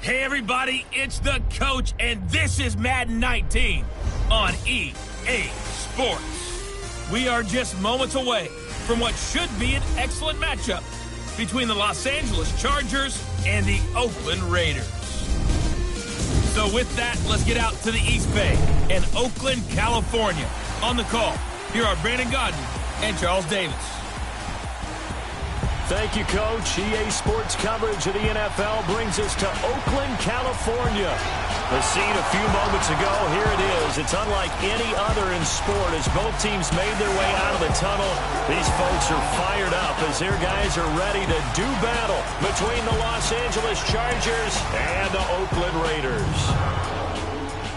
Hey everybody, it's the coach, and this is Madden 19 on EA Sports. We are just moments away from what should be an excellent matchup between the Los Angeles Chargers and the Oakland Raiders. So with that, let's get out to the East Bay and Oakland, California. On the call, here are Brandon Godden and Charles Davis. Thank you, Coach. EA Sports coverage of the NFL brings us to Oakland, California. The scene a few moments ago, here it is. It's unlike any other in sport as both teams made their way out of the tunnel. These folks are fired up as their guys are ready to do battle between the Los Angeles Chargers and the Oakland Raiders.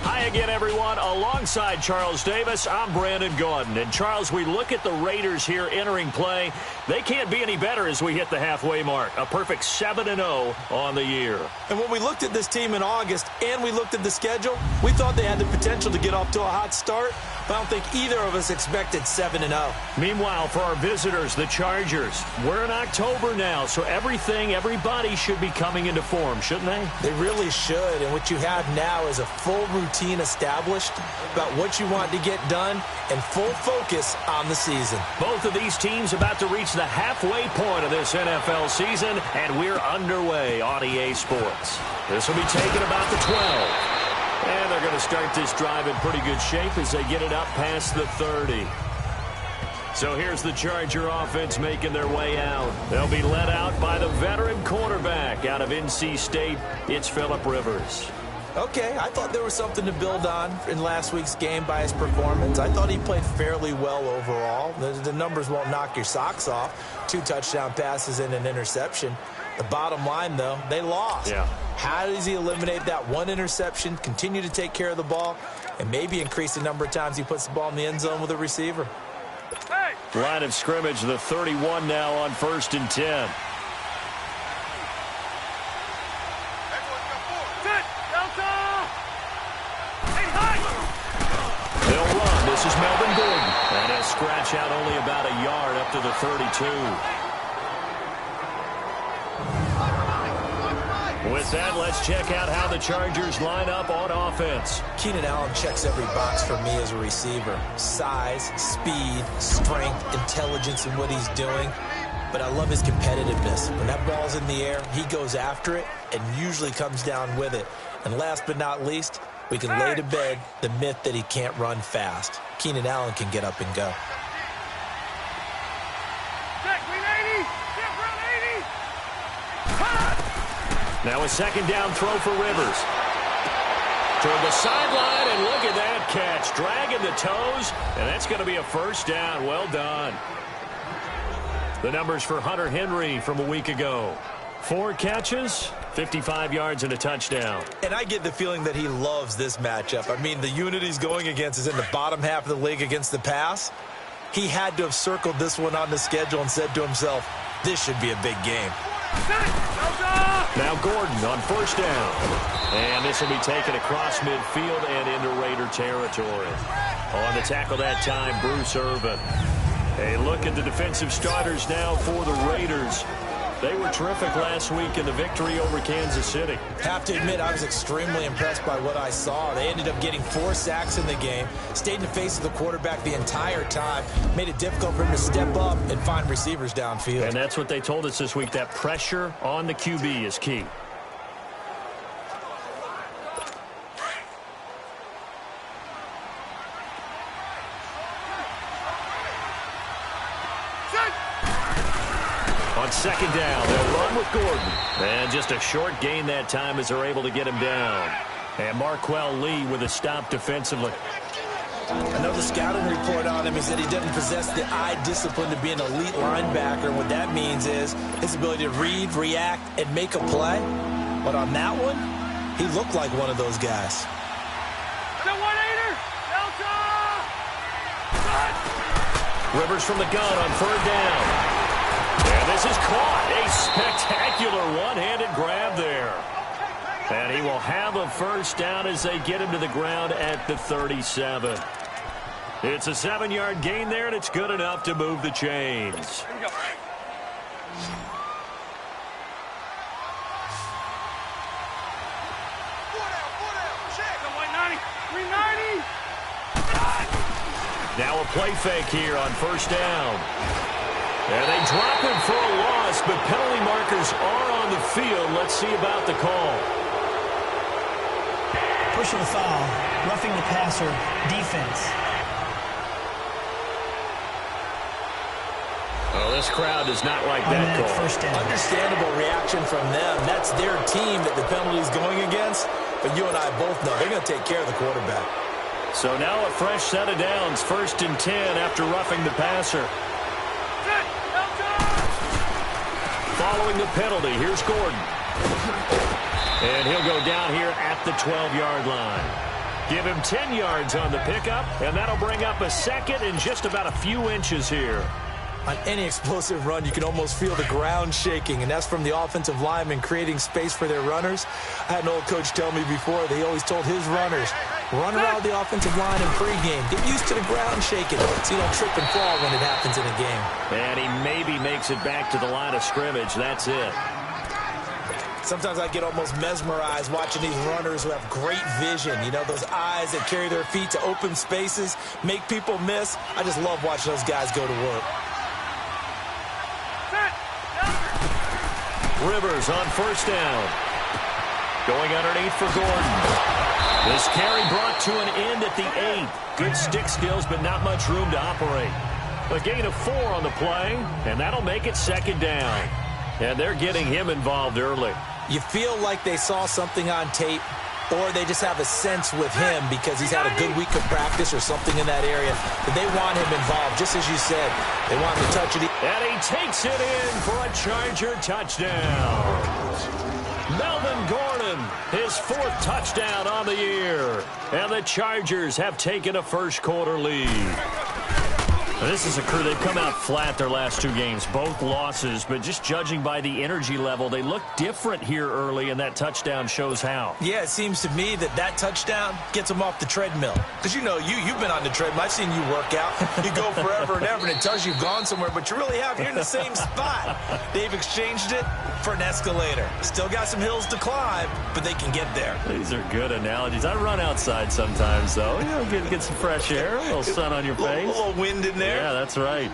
Hi again, everyone. Alongside Charles Davis, I'm Brandon Gaudin. And, Charles, we look at the Raiders here entering play. They can't be any better as we hit the halfway mark. A perfect 7-0 on the year. And when we looked at this team in August and we looked at the schedule, we thought they had the potential to get off to a hot start. But I don't think either of us expected 7-0. Meanwhile, for our visitors, the Chargers, we're in October now, so everybody should be coming into form, shouldn't they? They really should. And what you have now is a full routine established about what you want to get done and full focus on the season. Both of these teams about to reach the halfway point of this NFL season, and we're underway on EA Sports. This will be taken about the 12. And they're going to start this drive in pretty good shape as they get it up past the 30. So here's the Charger offense making their way out. They'll be led out by the veteran quarterback out of NC State. It's Phillip Rivers. Okay, I thought there was something to build on in last week's game by his performance. I thought he played fairly well overall. The numbers won't knock your socks off. 2 touchdown passes and an interception. The bottom line, though, they lost. Yeah. How does he eliminate that one interception, continue to take care of the ball, and maybe increase the number of times he puts the ball in the end zone with a receiver? Hey. Line of scrimmage, the 31 now on 1st and 10. They'll run. This is Melvin Gordon. And he'll scratch out only about a yard up to the 32. With that, let's check out how the Chargers line up on offense. Keenan Allen checks every box for me as a receiver. Size, speed, strength, intelligence in what he's doing. But I love his competitiveness. When that ball's in the air, he goes after it and usually comes down with it. And last but not least, we can lay to bed the myth that he can't run fast. Keenan Allen can get up and go. Now a second down throw for Rivers. Toward the sideline, and look at that catch. Dragging the toes, and that's going to be a first down. Well done. The numbers for Hunter Henry from a week ago. 4 catches, 55 yards, and a touchdown. And I get the feeling that he loves this matchup. I mean, the unit he's going against is in the bottom half of the league against the pass. He had to have circled this one on the schedule and said to himself, this should be a big game. Now Gordon on 1st down. And this will be taken across midfield and into Raider territory. On the tackle that time, Bruce Irvin. A look at the defensive starters now for the Raiders. They were terrific last week in the victory over Kansas City. Have to admit, I was extremely impressed by what I saw. They ended up getting 4 sacks in the game, stayed in the face of the quarterback the entire time, made it difficult for him to step up and find receivers downfield. And that's what they told us this week, that pressure on the QB is key. On 2nd down, they'll run with Gordon. And just a short gain that time as they're able to get him down. And Marquell Lee with a stop defensively. I know the scouting report on him is that he doesn't possess the eye discipline to be an elite linebacker. And what that means is his ability to read, react, and make a play. But on that one, he looked like one of those guys. The 1-8er, Delta! Rivers from the gun on 3rd down. And this is caught. A spectacular one-handed grab there. And he will have a first down as they get him to the ground at the 37. It's a 7-yard gain there, and it's good enough to move the chains. Here we go. Now a play fake here on first down. And they drop him for a loss, but penalty markers are on the field. Let's see about the call. Personal foul, roughing the passer, defense. Oh, this crowd does not like that call. First down. Understandable reaction from them. That's their team that the penalty is going against. But you and I both know they're going to take care of the quarterback. So now a fresh set of downs, 1st and 10 after roughing the passer. Following the penalty, here's Gordon. And he'll go down here at the 12-yard line. Give him 10 yards on the pickup, and that'll bring up a second and just about a few inches here. On any explosive run, you can almost feel the ground shaking, and that's from the offensive linemen creating space for their runners. I had an old coach tell me before, they always told his runners, run around the offensive line in pregame. Get used to the ground shaking so you don't trip and fall when it happens in a game. And he maybe makes it back to the line of scrimmage. That's it. Sometimes I get almost mesmerized watching these runners who have great vision. You know, those eyes that carry their feet to open spaces, make people miss. I just love watching those guys go to work. Rivers on first down. Going underneath for Gordon. This carry brought to an end at the 8. Good stick skills, but not much room to operate. A gain of 4 on the play, and that'll make it 2nd down. And they're getting him involved early. You feel like they saw something on tape, or they just have a sense with him because he's had a good week of practice or something in that area. But they want him involved, just as you said. They want him to touch it. And he takes it in for a Charger touchdown. Melvin Gordon, his 4th touchdown on the year. And the Chargers have taken a first-quarter lead. This is a crew. They've come out flat their last 2 games, both losses, but just judging by the energy level, they look different here early, and that touchdown shows how. Yeah, it seems to me that touchdown gets them off the treadmill. Because you know, you've been on the treadmill. I've seen you work out. You go forever and ever, and it tells you you've gone somewhere, but you really have. You're in the same spot. They've exchanged it for an escalator. Still got some hills to climb, but they can get there. These are good analogies. I run outside sometimes, though. You know, get some fresh air, a little sun on your face. A little wind in there. Yeah, that's right.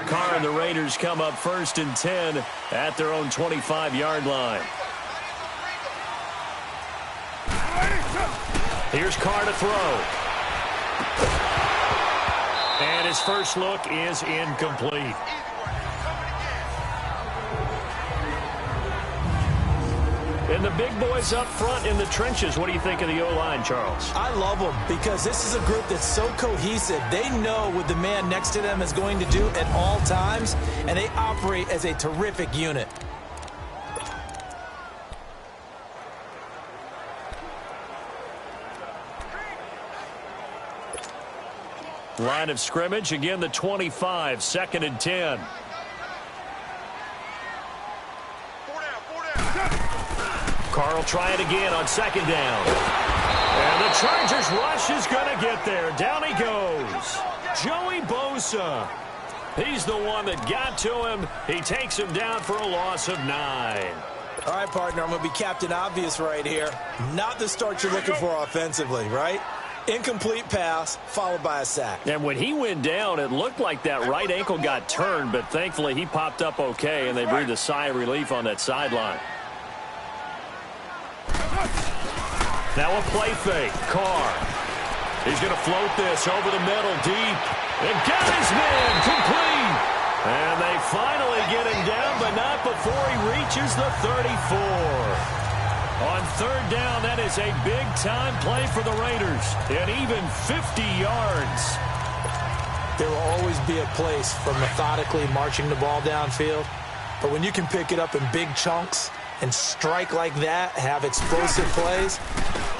Carr and the Raiders come up 1st and 10 at their own 25-yard line. Here's Carr to throw. And his first look is incomplete. And the big boys up front in the trenches. What do you think of the O-line, Charles? I love them because this is a group that's so cohesive. They know what the man next to them is going to do at all times, and they operate as a terrific unit. Line of scrimmage, again the 25, 2nd and 10. Carr will try it again on 2nd down. And the Chargers rush is going to get there. Down he goes. Joey Bosa. He's the one that got to him. He takes him down for a loss of 9. All right, partner, I'm going to be Captain Obvious right here. Not the start you're looking for offensively, right? Incomplete pass, followed by a sack. And when he went down, it looked like that right ankle got turned, but thankfully he popped up okay, and they breathed a sigh of relief on that sideline. Now a play fake. Carr. He's going to float this over the middle deep. And got his man complete. And they finally get him down, but not before he reaches the 34. On 3rd down, that is a big-time play for the Raiders. And even 50 yards. There will always be a place for methodically marching the ball downfield. But when you can pick it up in big chunks and strike like that, have explosive plays,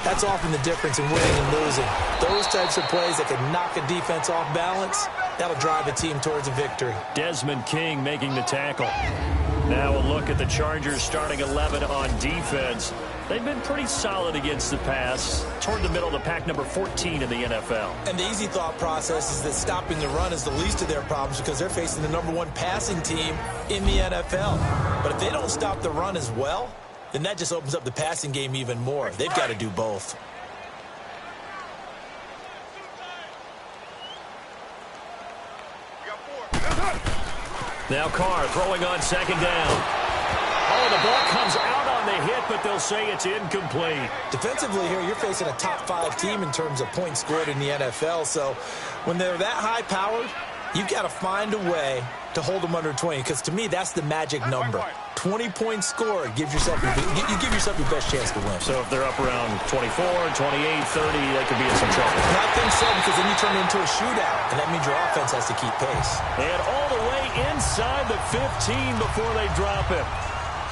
that's often the difference in winning and losing. Those types of plays that can knock a defense off balance, that'll drive a team towards a victory. Desmond King making the tackle. Now a look at the Chargers starting 11 on defense. They've been pretty solid against the pass, toward the middle of the pack, number 14 in the NFL. And the easy thought process is that stopping the run is the least of their problems because they're facing the #1 passing team in the NFL. But if they don't stop the run as well, then that just opens up the passing game even more. They've got to do both. Now Carr throwing on second down. Oh, the ball comes out on the hit, but they'll say it's incomplete. Defensively here, you're facing a top-5 team in terms of points scored in the NFL. So when they're that high-powered, you've got to find a way to hold them under 20, because to me, that's the magic number. 20 points scored gives yourself you give yourself your best chance to win. So if they're up around 24, 28, 30, they could be in some trouble. And I think so, because then you turn it into a shootout, and that means your offense has to keep pace. And all the way inside the 15 before they drop him.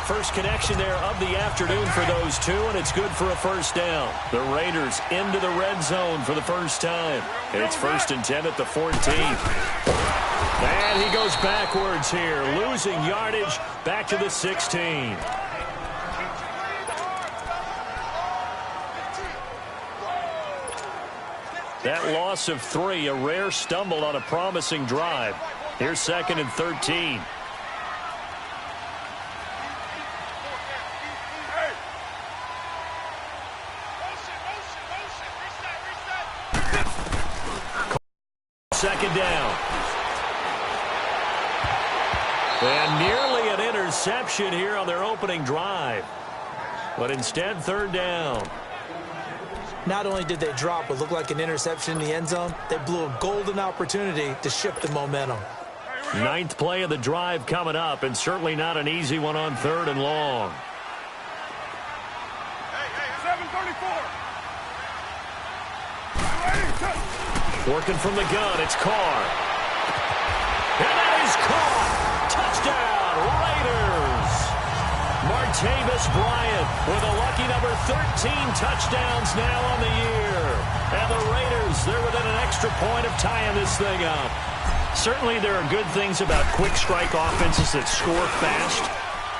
First connection there of the afternoon for those two, and it's good for a first down. The Raiders into the red zone for the first time. It's 1st and 10 at the 14. And he goes backwards here, losing yardage back to the 16. That loss of 3, a rare stumble on a promising drive. Here's 2nd and 13. Second down. And nearly an interception here on their opening drive. But instead, 3rd down. Not only did they drop what looked like an interception in the end zone, they blew a golden opportunity to shift the momentum. 9th play of the drive coming up, and certainly not an easy one on 3rd and long. Working from the gun, it's Carr. And that is caught. Touchdown, Raiders. Martavis Bryant with a lucky number 13 touchdowns now on the year. And the Raiders, they're within an extra point of tying this thing up. Certainly there are good things about quick strike offenses that score fast,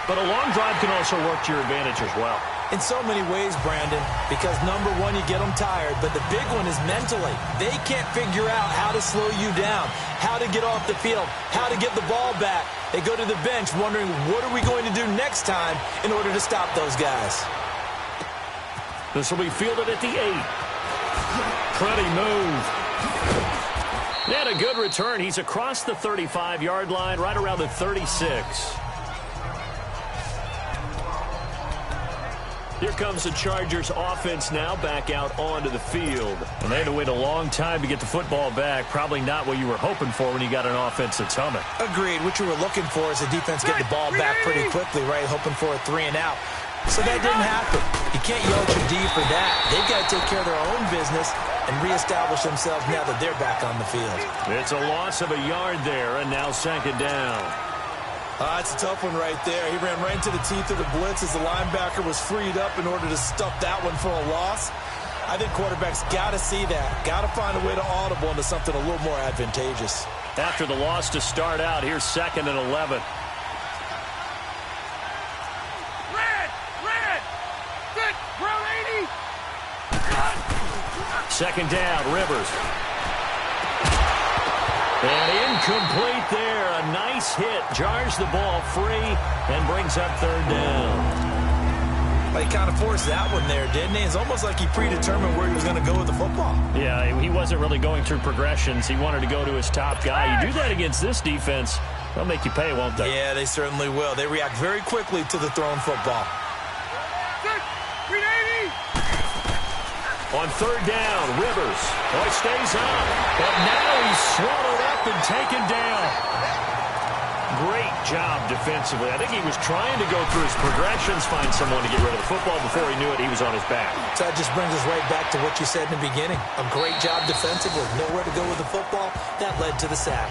but a long drive can also work to your advantage as well. In so many ways, Brandon, because number one, you get them tired, but the big one is mentally. They can't figure out how to slow you down, how to get off the field, how to get the ball back. They go to the bench wondering, what are we going to do next time in order to stop those guys? This will be fielded at the 8. Pretty move. And a good return. He's across the 35-yard line, right around the 36. Here comes the Chargers offense now back out onto the field. And they had to wait a long time to get the football back. Probably not what you were hoping for when you got an offense that's humming. Agreed. What you were looking for is the defense get the ball back pretty quickly, right? Hoping for a 3 and out. So that didn't happen. You can't yell at your D for that. They've got to take care of their own business and reestablish themselves now that they're back on the field. It's a loss of a yard there, and now 2nd down. That's a tough one right there. He ran right into the teeth of the blitz as the linebacker was freed up in order to stuff that one for a loss. I think quarterbacks got to see that. Got to find a way to audible into something a little more advantageous. After the loss to start out, here's 2nd and 11. Red! Good! Round 80! Second down, Rivers. And incomplete there. A nice hit. Jars the ball free and brings up 3rd down. Well, he kind of forced that one there, didn't he? It's almost like he predetermined where he was going to go with the football. Yeah, he wasn't really going through progressions. He wanted to go to his top guy. You do that against this defense, they'll make you pay, won't they? Yeah, they certainly will. They react very quickly to the thrown football. On 3rd down, Rivers. Oh, it stays up. But now he's swallowed up and taken down. Great job defensively. I think he was trying to go through his progressions, find someone to get rid of the football. Before he knew it, he was on his back. So that just brings us right back to what you said in the beginning. A great job defensively. Nowhere to go with the football. That led to the sack.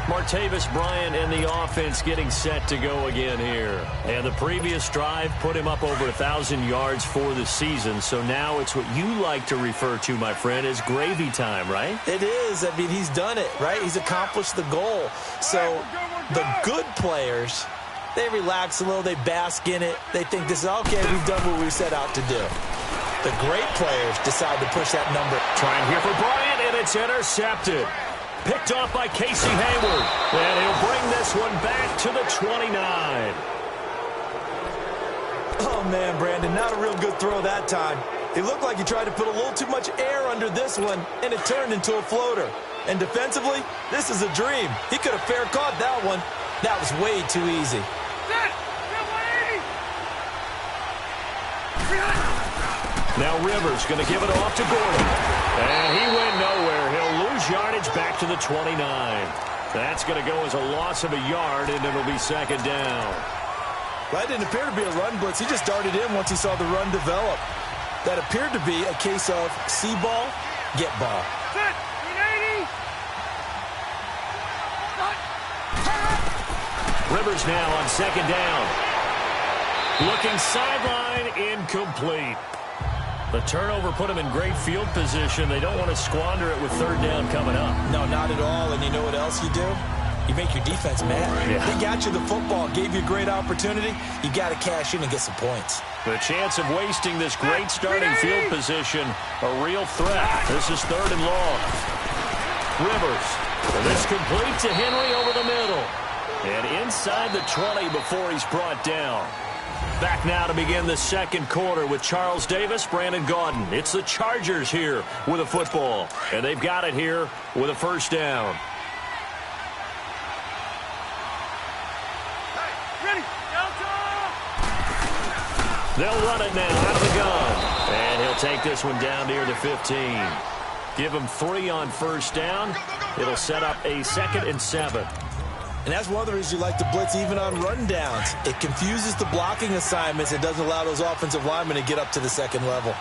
Martavis Bryant and the offense getting set to go again here. And the previous drive put him up over 1,000 yards for the season. So now it's what you like to refer to, my friend, as gravy time, right? It is. I mean, he's done it, right? He's accomplished the goal. So the good players, they relax a little. They bask in it. They think this is, okay, we've done what we set out to do. The great players decide to push that number. Trying here for Bryant, and it's intercepted. Picked off by Casey Hayward. And he'll bring this one back to the 29. man, Brandon. Not a real good throw that time. It looked like he tried to put a little too much air under this one, and it turned into a floater. And defensively, this is a dream. He could have fair caught that one. That was way too easy. Now Rivers going to give it off to Gordon. And he went nowhere. He'll lose yardage back to the 29. That's going to go as a loss of a yard, and it'll be second down. That didn't appear to be a run blitz. He just darted in once he saw the run develop. That appeared to be a case of see ball, get ball. Rivers now on second down. Looking sideline, incomplete. The turnover put him in great field position. They don't want to squander it with third down coming up. No, not at all. And you know what else you do? You make your defense mad. Yeah. They got you the football, gave you a great opportunity. You got to cash in and get some points. The chance of wasting this great starting field position, a real threat. This is third and long. Rivers. And this complete to Henry over the middle. And inside the 20 before he's brought down. Back now to begin the second quarter with Charles Davis, Brandon Gaudin. It's the Chargers here with a football. And they've got it here with a first down. They'll run it now out of the gun. And he'll take this one down near the 15. Give him 3 on first down. It'll set up a 2nd and 7. And that's one of the reasons you like to blitz even on rundowns. It confuses the blocking assignments. It doesn't allow those offensive linemen to get up to the second level.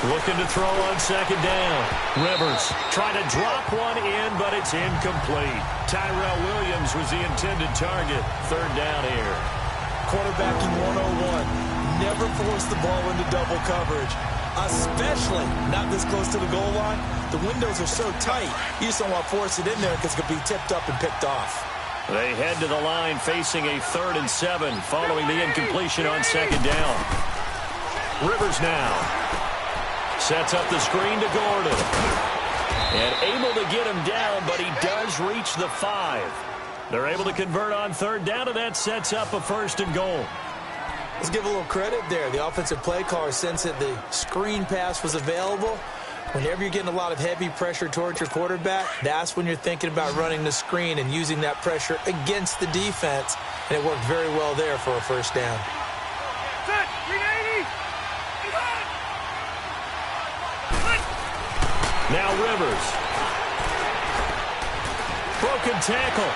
Looking to throw on second down. Rivers trying to drop one in, but it's incomplete. Tyrell Williams was the intended target. Third down here. Quarterbacking 101. Never force the ball into double coverage. Especially not this close to the goal line. The windows are so tight, you just don't want to force it in there because it could be tipped up and picked off. They head to the line facing a 3rd and 7 following the incompletion on second down. Rivers now sets up the screen to Gordon. And able to get him down, but he does reach the 5. They're able to convert on third down, and that sets up a 1st and goal. Let's give a little credit there. The offensive play caller sensed that the screen pass was available. Whenever you're getting a lot of heavy pressure towards your quarterback, that's when you're thinking about running the screen and using that pressure against the defense. And it worked very well there for a first down. Now Rivers. Broken tackle.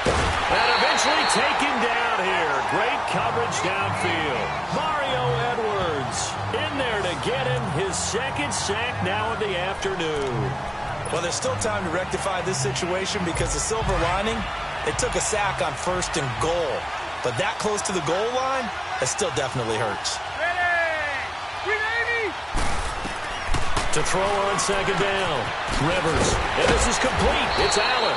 And eventually taken down here. Great coverage downfield. Mario Edwards in there to get him his 2nd sack now in the afternoon. Well, there's still time to rectify this situation because the silver lining, they took a sack on 1st and goal. But that close to the goal line, that still definitely hurts. To throw on second down. Rivers. And this is complete. It's Allen.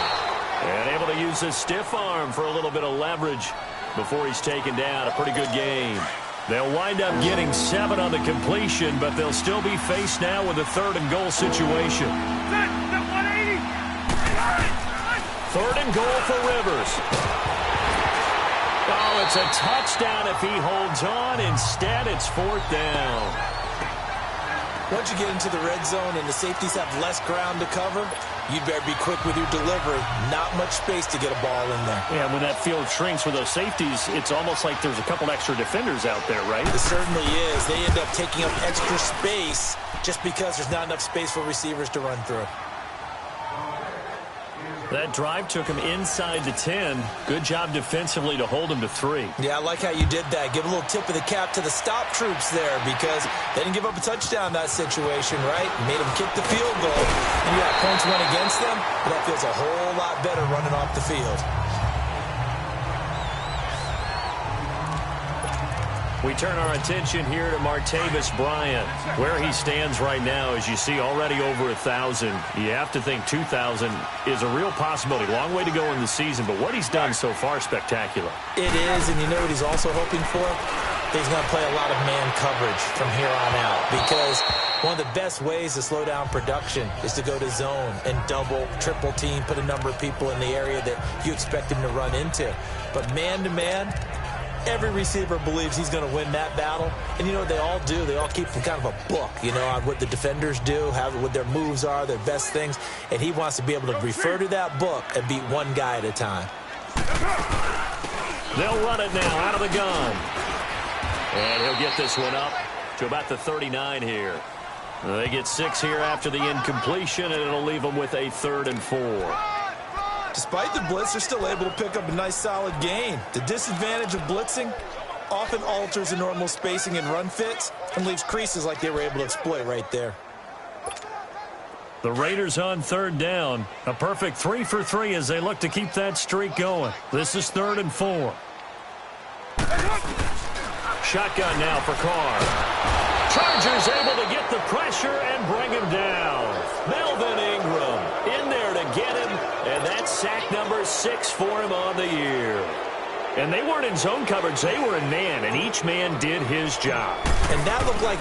And able to use his stiff arm for a little bit of leverage before he's taken down. A pretty good game. They'll wind up getting 7 on the completion, but they'll still be faced now with a 3rd and goal situation. 3rd and goal for Rivers. Oh, it's a touchdown if he holds on. Instead, it's 4th down. Once you get into the red zone and the safeties have less ground to cover, you'd better be quick with your delivery. Not much space to get a ball in there. Yeah, when that field shrinks with those safeties, it's almost like there's a couple extra defenders out there, right? It certainly is. They end up taking up extra space just because there's not enough space for receivers to run through. That drive took him inside the 10. Good job defensively to hold him to 3. Yeah, I like how you did that. Give a little tip of the cap to the stop troops there because they didn't give up a touchdown in that situation, right? Made them kick the field goal. And you got points went against them. That feels a whole lot better running off the field. We turn our attention here to Martavis Bryant. Where he stands right now, as you see, already over 1,000. You have to think 2,000 is a real possibility. Long way to go in the season, but what he's done so far, spectacular. It is, and you know what he's also hoping for? He's going to play a lot of man coverage from here on out because one of the best ways to slow down production is to go to zone and double, triple team, put a number of people in the area that you expect him to run into. But man-to-man, every receiver believes he's going to win that battle. And you know what they all do? They all keep kind of a book, you know, on what the defenders do, what their moves are, their best things. And he wants to be able to refer to that book and beat one guy at a time. They'll run it now out of the gun. And he'll get this one up to about the 39 here. They get 6 here after the incompletion, and it'll leave them with a 3rd and 4. Despite the blitz, they're still able to pick up a nice solid gain. The disadvantage of blitzing often alters the normal spacing and run fits and leaves creases like they were able to exploit right there. The Raiders on 3rd down. A perfect 3 for 3 as they look to keep that streak going. This is 3rd and 4. Shotgun now for Carr. Chargers able to get the pressure and bring him down. Melvin Ingram in there to get him, and that's sack number 6 for him on the year. And they weren't in zone coverage. They were in man, and each man did his job. And that looked like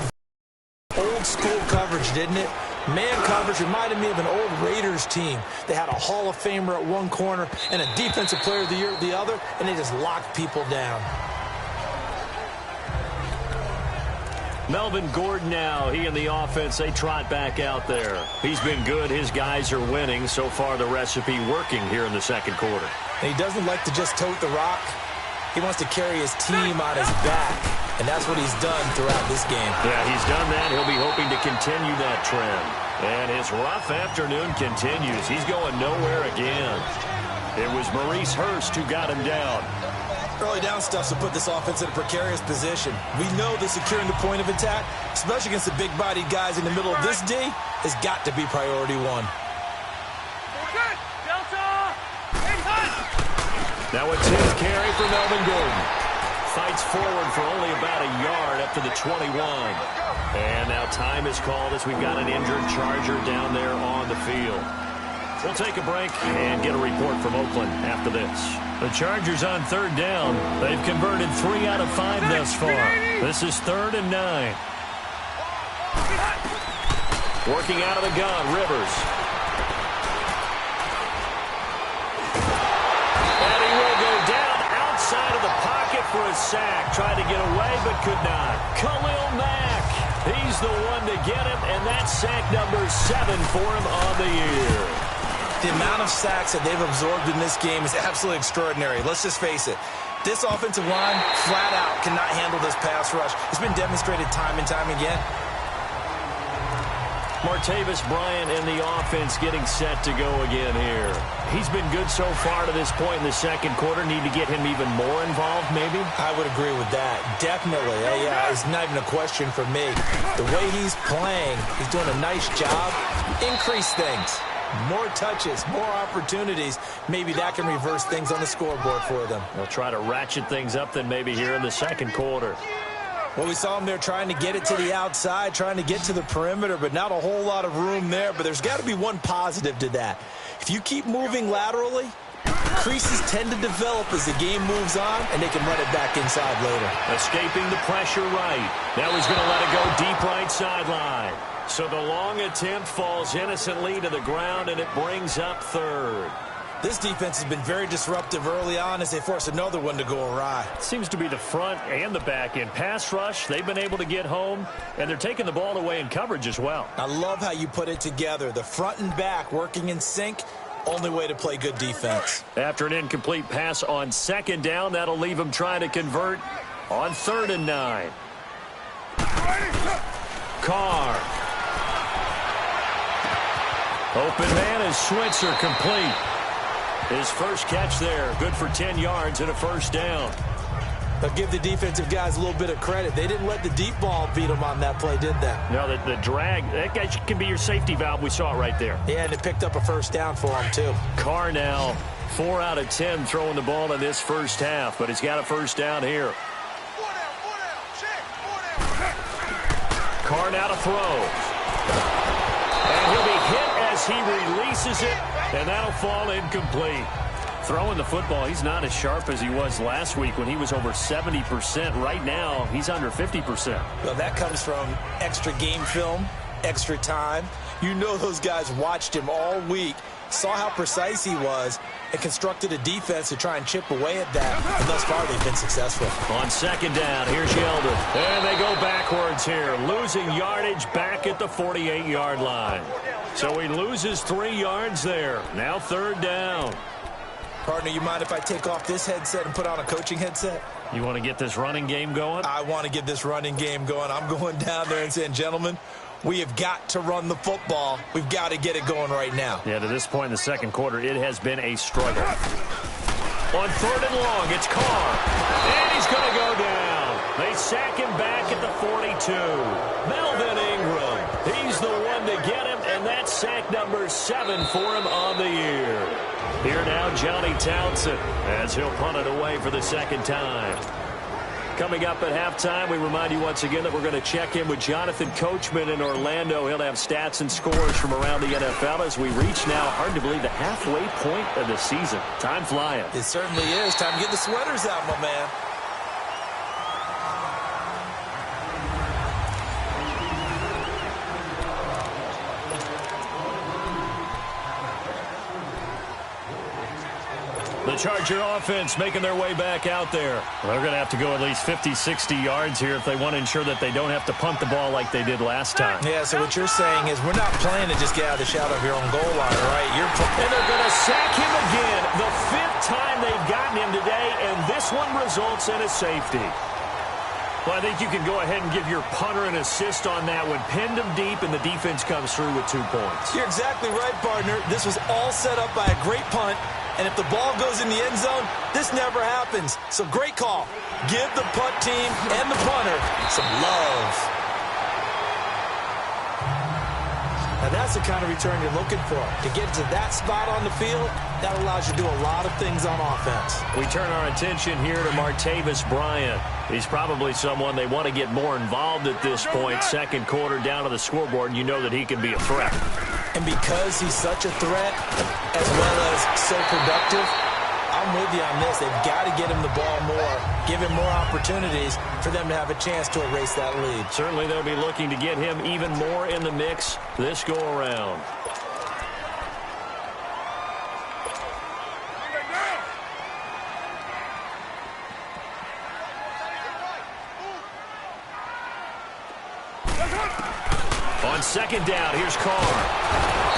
old school coverage, didn't it? Man coverage reminded me of an old Raiders team. They had a Hall of Famer at one corner and a Defensive Player of the Year at the other, and they just locked people down. Melvin Gordon now, he and the offense, they trot back out there. He's been good. His guys are winning. So far, the recipe working here in the second quarter. And he doesn't like to just tote the rock. He wants to carry his team on his back, and that's what he's done throughout this game. Yeah, he's done that. He'll be hoping to continue that trend. And his rough afternoon continues. He's going nowhere again. It was Maurice Hurst who got him down. Early down stuff to put this offense in a precarious position. We know that securing the point of attack, especially against the big-bodied guys in the middle of this D, has got to be priority 1. Now a 10th carry for Melvin Gordon. Fights forward for only about a yard up to the 21. And now time is called as we've got an injured Charger down there on the field. We'll take a break and get a report from Oakland after this. The Chargers on 3rd down. They've converted 3 out of 5 thus far. This is 3rd and 9. Working out of the gun, Rivers. And he will go down outside of the pocket for a sack. Tried to get away but could not. Khalil Mack. He's the one to get him, and that's sack number 7 for him on the year. The amount of sacks that they've absorbed in this game is absolutely extraordinary. Let's just face it. This offensive line, flat out, cannot handle this pass rush. It's been demonstrated time and time again. Martavis Bryant and the offense getting set to go again here. He's been good so far to this point in the second quarter. Need to get him even more involved, maybe? I would agree with that. Definitely. It's not even a question for me. The way he's playing, he's doing a nice job. Increase things. More touches, more opportunities. Maybe that can reverse things on the scoreboard for them. They'll try to ratchet things up then maybe here in the second quarter. Well, we saw him there trying to get it to the outside, trying to get to the perimeter, but not a whole lot of room there. But there's got to be one positive to that. If you keep moving laterally, creases tend to develop as the game moves on, and they can run it back inside later. Escaping the pressure right. Now he's going to let it go deep right sideline. So the long attempt falls innocently to the ground, and it brings up 3rd. This defense has been very disruptive early on as they force another one to go awry. Seems to be the front and the back end. Pass rush, they've been able to get home, and they're taking the ball away in coverage as well. I love how you put it together. The front and back working in sync, only way to play good defense. After an incomplete pass on 2nd down, that'll leave them trying to convert on 3rd and 9. Carr. Open man is Switzer, complete. His first catch there, good for 10 yards and a first down. But give the defensive guys a little bit of credit. They didn't let the deep ball beat them on that play, did they? No, the drag, that guy can be your safety valve. We saw it right there. Yeah, and it picked up a first down for him, too. Carr now, 4 out of 10 throwing the ball in this first half, but he's got a first down here. Carr now to throw. And he'll be hit as he releases it, and that'll fall incomplete. throwing the football, he's not as sharp as he was last week when he was over 70%. Right now, he's under 50%. Well, that comes from extra game film, extra time. You know those guys watched him all week, saw how precise he was, and constructed a defense to try and chip away at that. And thus far, they've been successful. On second down, here's Yeldon. And they go backwards here, losing yardage back at the 48-yard line. So he loses 3 yards there. Now third down. Partner, you mind if I take off this headset and put on a coaching headset? You want to get this running game going? I want to get this running game going. I'm going down there and saying, gentlemen, we have got to run the football. We've got to get it going right now. Yeah, to this point in the second quarter, it has been a struggle. On third and long, it's Carr. And he's going to go down. They sack him back at the 42. Melvin Ingram. He's the one to get him, and that's sack number 7 for him on the year. Here now, Johnny Townsend, as he'll punt it away for the second time. Coming up at halftime, we remind you once again that we're going to check in with Jonathan Coachman in Orlando. He'll have stats and scores from around the NFL as we reach now, hard to believe, the halfway point of the season. Time flying. It certainly is. Time to get the sweaters out, my man. The Charger offense making their way back out there. They're going to have to go at least 50, 60 yards here if they want to ensure that they don't have to punt the ball like they did last time. Yeah, so what you're saying is we're not playing to just get out of the shadow of your own goal line, right? And they're going to sack him again. The 5th time they've gotten him today, and this one results in a safety. Well, I think you can go ahead and give your punter an assist on that one. Pinned him deep, and the defense comes through with 2 points. You're exactly right, partner. This was all set up by a great punt. And if the ball goes in the end zone, this never happens. So great call. Give the punt team and the punter some love. Now that's the kind of return you're looking for. To get to that spot on the field, that allows you to do a lot of things on offense. We turn our attention here to Martavis Bryant. He's probably someone they want to get more involved at this point. Second quarter down to the scoreboard, and you know that he can be a threat. And because he's such a threat, as well as so productive, I'm with you on this. They've got to get him the ball more, give him more opportunities for them to have a chance to erase that lead. Certainly they'll be looking to get him even more in the mix this go-around. On second down, here's Carr.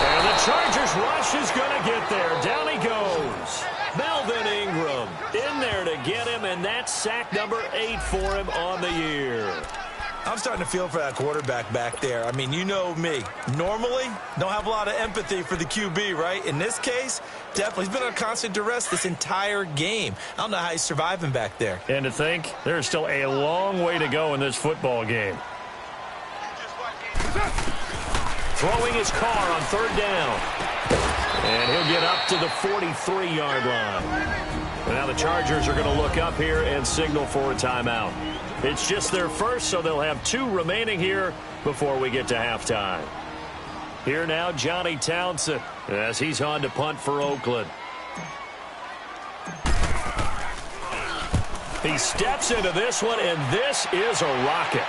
And the Chargers rush is going to get there. Down he goes. Melvin Ingram in there to get him, and that's sack number 8 for him on the year. I'm starting to feel for that quarterback back there. I mean, you know me. Normally, don't have a lot of empathy for the QB, right? In this case, definitely. He's been on constant duress this entire game. I don't know how he's surviving back there. And to think, there's still a long way to go in this football game. Throwing his Carr on third down. And he'll get up to the 43-yard line. And now the Chargers are going to look up here and signal for a timeout. It's just their first, so they'll have 2 remaining here before we get to halftime. Here now, Johnny Townsend, as he's on to punt for Oakland. He steps into this one, and this is a rocket.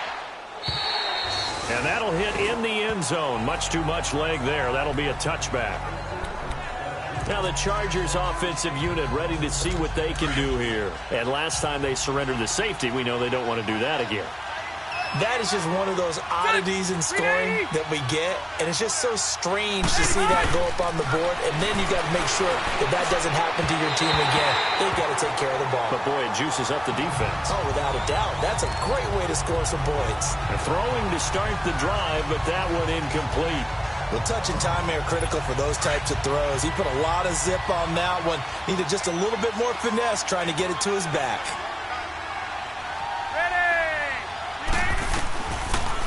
And that'll hit in the end zone. Much too much leg there. That'll be a touchback. Now the Chargers offensive unit ready to see what they can do here. And last time they surrendered the safety, we know they don't want to do that again. That is just one of those oddities in scoring that we get, and it's just so strange to see that go up on the board, and then you got to make sure that that doesn't happen to your team again. They've got to take care of the ball. But boy, it juices up the defense. Oh, without a doubt. That's a great way to score some points. And throwing to start the drive, but that one incomplete. Well, touch and time are critical for those types of throws. He put a lot of zip on that one. Needed just a little bit more finesse trying to get it to his back.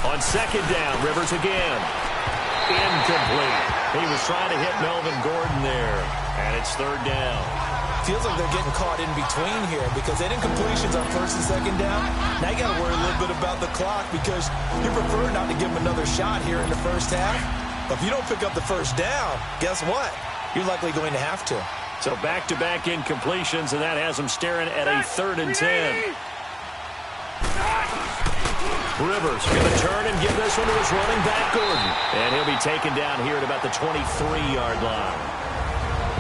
On second down, Rivers again. Incomplete. He was trying to hit Melvin Gordon there. And it's third down. Feels like they're getting caught in between here because they didn't incompletions on first and second down. Now you got to worry a little bit about the clock because you prefer not to give them another shot here in the first half. But if you don't pick up the first down, guess what? You're likely going to have to. So back-to-back incompletions, and that has them staring at a 3rd and 10. Rivers going to turn and give this one to his running back, Gordon. And he'll be taken down here at about the 23-yard line.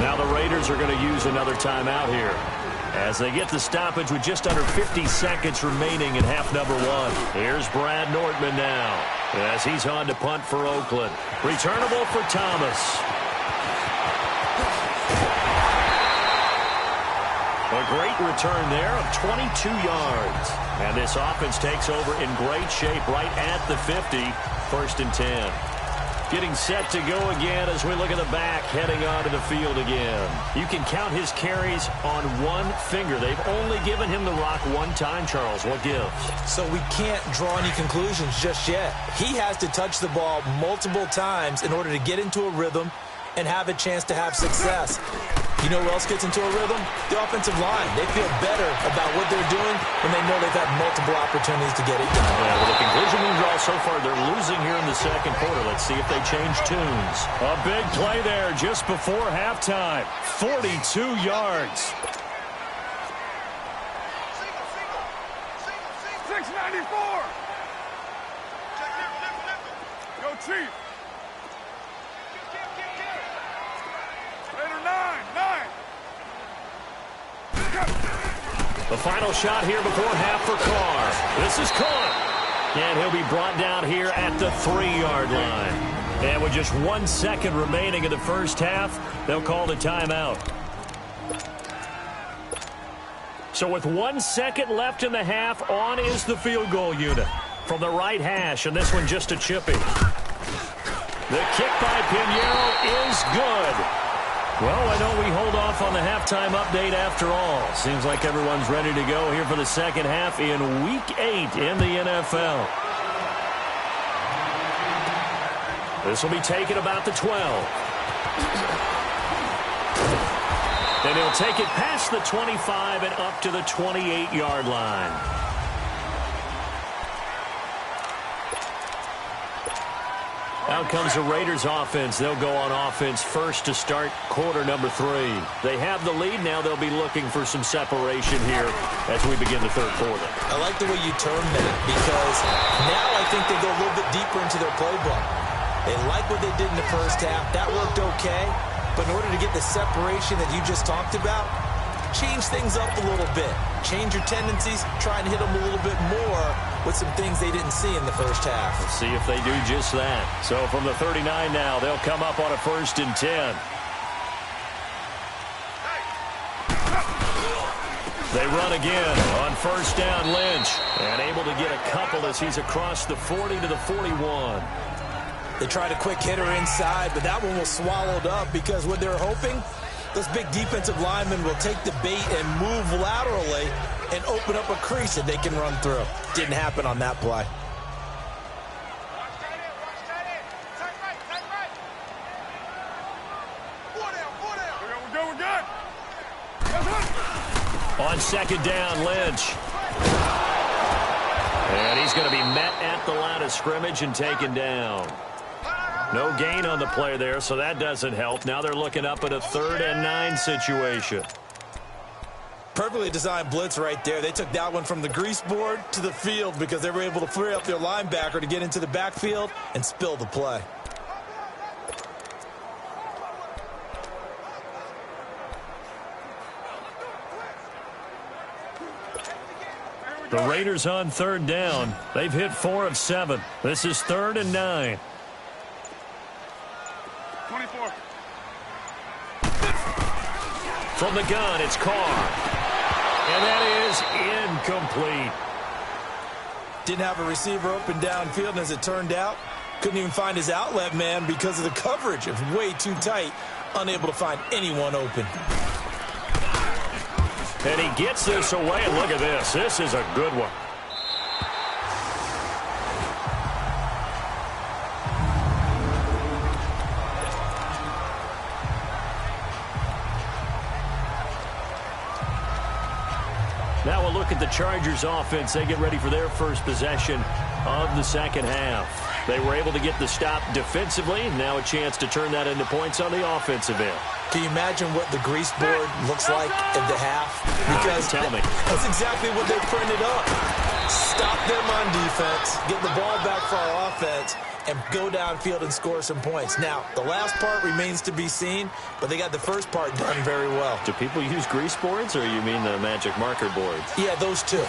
Now the Raiders are going to use another timeout here as they get the stoppage with just under 50 seconds remaining in half number 1. Here's Brad Nortman now as he's on to punt for Oakland. Returnable for Thomas. A great return there of 22 yards. And this offense takes over in great shape right at the 50. 1st and 10. Getting set to go again as we look at the back heading onto the field again. You can count his carries on one finger. They've only given him the rock one time, Charles. What gives? So we can't draw any conclusions just yet. He has to touch the ball multiple times in order to get into a rhythm and have a chance to have success. You know who else gets into a rhythm? The offensive line. They feel better about what they're doing when they know they've had multiple opportunities to get it done. Yeah, well, the conclusion we draw so far, they're losing here in the 2nd quarter. Let's see if they change tunes. A big play there just before halftime. 42 yards. 694. Go Chief. Later 9. The final shot here before half for Carr. This is caught. And he'll be brought down here at the 3-yard line. And with just 1 second remaining in the first half, they'll call the timeout. So with 1 second left in the half, on is the field goal unit from the right hash, and this one just a chippy. The kick by Pinheiro is good. Well, why don't we hold off on the halftime update after all? Seems like everyone's ready to go here for the second half in Week 8 in the NFL. This will be taken about the 12. And he'll take it past the 25 and up to the 28-yard line. Out comes the Raiders offense. They'll go on offense first to start quarter number 3. They have the lead. Now they'll be looking for some separation here as we begin the third quarter. I like the way you term that because now I think they go a little bit deeper into their playbook. They like what they did in the first half. That worked okay. But in order to get the separation that you just talked about, change things up a little bit. Change your tendencies. Try and hit them a little bit more with some things they didn't see in the first half. Let's see if they do just that. So from the 39 now, they'll come up on a 1st and 10. They run again on 1st down, Lynch. And able to get a couple as he's across the 40 to the 41. They tried a quick hitter inside, but that one was swallowed up because what they're hoping, those big defensive linemen will take the bait and move laterally and open up a crease that they can run through. Didn't happen on that play. We're good. On 2nd down, Lynch. And he's going to be met at the line of scrimmage and taken down. No gain on the play there, so that doesn't help. Now they're looking up at a 3rd and 9 situation. Perfectly designed blitz right there. They took that one from the grease board to the field because they were able to free up their linebacker to get into the backfield and spill the play. The Raiders on 3rd down. They've hit 4 of 7. This is 3rd and 9. 24. From the gun, it's Carr. And that is incomplete. Didn't have a receiver open downfield, and as it turned out, couldn't even find his outlet man because of the coverage. It was way too tight, unable to find anyone open. And he gets this away, and look at this. This is a good one. Now we'll look look at the Chargers offense. They get ready for their first possession of the second half. They were able to get the stop defensively. Now a chance to turn that into points on the offensive end. Can you imagine what the grease board looks like at the half? Because tell me. That's exactly what they printed up. Stop them on defense, get the ball back for our offense, and go downfield and score some points. Now, the last part remains to be seen, but they got the first part done very well. Do people use grease boards, or you mean the magic marker boards? Yeah, those two.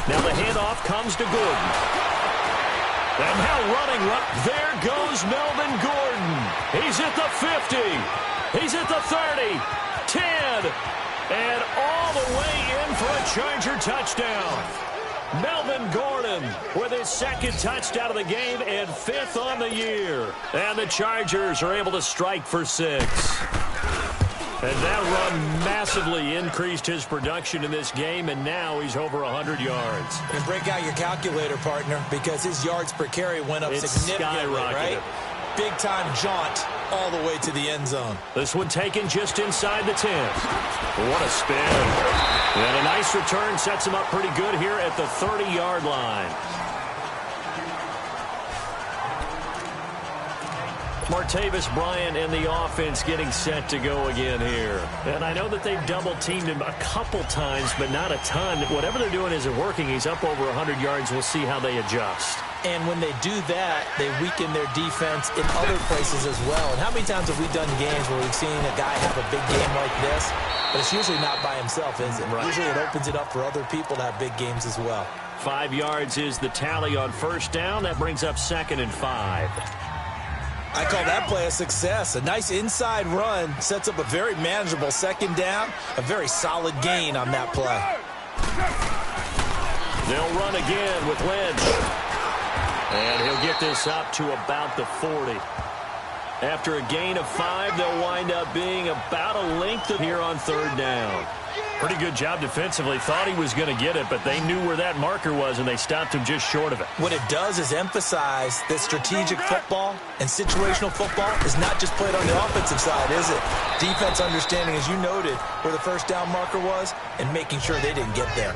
Now the handoff comes to Gordon. And now running, there goes Melvin Gordon. He's at the 50. He's at the 30, 10, and all the way in for a Charger touchdown. Melvin Gordon with his second touchdown of the game and 5th on the year. And the Chargers are able to strike for 6. And that run massively increased his production in this game, and now he's over 100 yards. And break out your calculator, partner, because his yards per carry went up significantly, right? Big-time jaunt all the way to the end zone. This one taken just inside the 10. What a spin. And a nice return sets him up pretty good here at the 30-yard line. Martavis Bryant and the offense getting set to go again here. And I know that they've double-teamed him a couple times, but not a ton. Whatever they're doing isn't working. He's up over 100 yards. We'll see how they adjust. And when they do that, they weaken their defense in other places as well. And how many times have we done games where we've seen a guy have a big game like this? But it's usually not by himself, is it? Right. Usually it opens it up for other people to have big games as well. 5 yards is the tally on first down. That brings up 2nd and 5. I call that play a success. A nice inside run sets up a very manageable second down. A very solid gain on that play. They'll run again with Lynch. And he'll get this up to about the 40. After a gain of 5, they'll wind up being about a length here on 3rd down. Pretty good job defensively. Thought he was going to get it, but they knew where that marker was, and they stopped him just short of it. What it does is emphasize that strategic football and situational football is not just played on the offensive side, is it? Defense understanding, as you noted, where the first down marker was and making sure they didn't get there.